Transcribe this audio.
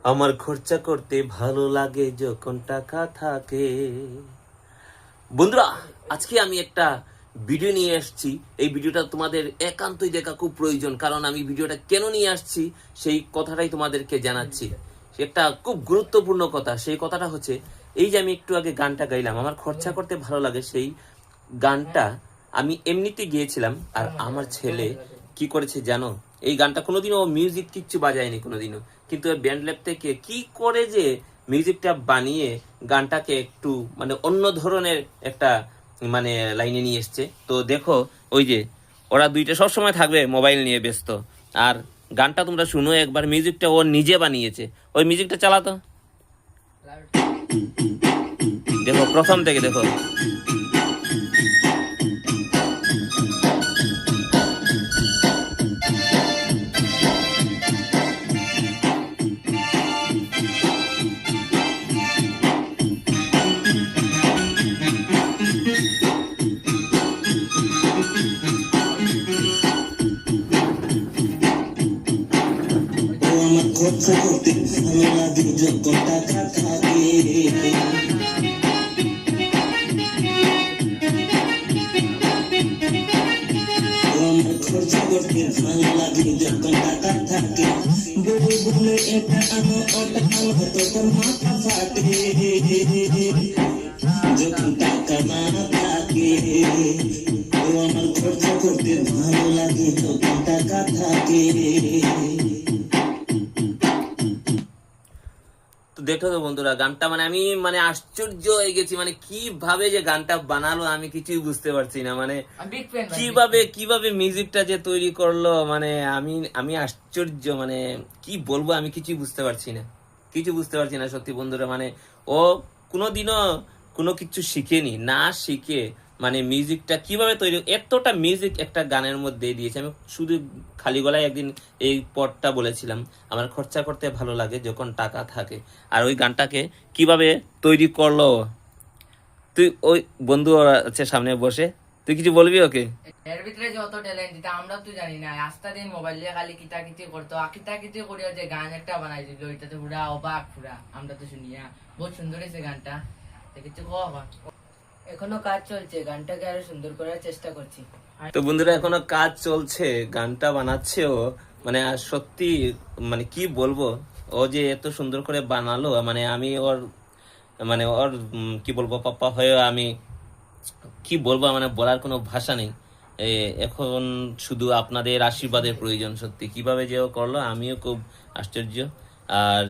আমার খরচা করতে ভালো লাগে যখন টাকা থাকে। বন্ধুরা, আজকে আমি একটা ভিডিও নিয়ে আসছি। এই ভিডিওটা তোমাদের একান্তই দেখা খুব প্রয়োজন, কারণ আমি ভিডিওটা কেন নিয়ে আসছি সেই কথাটাই তোমাদেরকে জানাচ্ছি। একটা খুব গুরুত্বপূর্ণ কথা। সেই কথাটা হচ্ছে এই যে আমি একটু আগে গানটা গাইলাম, আমার খরচা করতে ভালো লাগে, সেই গানটা আমি এমনিতে গিয়েছিলাম। আর আমার ছেলে কি করেছে জানো? এই গানটা কোনোদিনও ও মিউজিক কিচ্ছু বাজায়নি কোনোদিনও, কিন্তু ব্যান্ড ল্যাব থেকে কি করে যে মিউজিকটা বানিয়ে গানটাকে একটু মানে অন্য ধরনের একটা মানে লাইনে নিয়ে এসছে। তো দেখো, ওই যে ওরা দুইটা সবসময় থাকবে মোবাইল নিয়ে ব্যস্ত, আর গানটা তোমরা শুনো একবার। মিউজিকটা ও নিজে বানিয়েছে। ওই মিউজিকটা চালাতো, দেখো প্রথম থেকে দেখো। আমার খরচা করতে ভালো লাগে যত টাকা থাকে। আমার খরচা করতে ভালো লাগে যত টাকা থাকে। বলে বলে এটা আনো ওটা আনো তখন মাথা ফাটে যখন টাকা না থাকে। আমার খরচা করতে ভালো লাগে যখন টাকা থাকে। তো দেখো তো বন্ধুরা, গানটা মানে আমি মানে আশ্চর্য হয়ে গেছি, মানে কিভাবে যে গানটা বানালো আমি কিছুই বুঝতে পারছি না। মানে কিভাবে কিভাবে মিউজিকটা যে তৈরি করলো, মানে আমি আমি আশ্চর্য, মানে কি বলবো, আমি কিছুই বুঝতে পারছি না, কিছু বুঝতে পারছি না সত্যি বন্ধুরা। মানে ও কোনোদিনও কোনো কিছু শিখেনি, না শিখে মানে মিউজিকটা কিভাবে তৈরি, এতটা মিউজিক একটা গানের মধ্যে দিয়েছে। আমি শুধু খালি গলায় একদিন এই পদটা বলেছিলাম, আমার খরচা করতে ভালো লাগে যখন টাকা থাকে। আর ওই গানটাকে কিভাবে তৈরি করলো, তুই ওই বন্ধু আছে সামনে বসে, তুই কিছু বলবি ওকে? এর ভিতরে যত ট্যালেন্ট এটা আমরা তো জানি না। আস্তা দিন মোবাইল দিয়ে খালি কিতা কিতি করতো, আকিতা কিতি করিয়া যে গান একটা বানাই দিল, এটাতে পুরা অবাক পুরা। আমরা তো শুনিয়া বহুত সুন্দর হয়েছে গানটা। কিছু কওয়া, এখনো কাজ চলছে, গানটাকে আরো সুন্দর করার চেষ্টা করছি। তো বন্ধুরা, এখনো কাজ চলছে, গানটা বানাচ্ছে ও। মানে আর সত্যি মানে কি বলবো, ও যে এত সুন্দর করে বানালো, মানে আমি ওর মানে ওর কি বলবো, পাপ্পা হয়ে আমি কি বলবো, মানে বলার কোনো ভাষা নেই। এখন শুধু আপনাদের আশীর্বাদের প্রয়োজন। সত্যি কিভাবে যে ও করলো, আমিও খুব আশ্চর্য। আর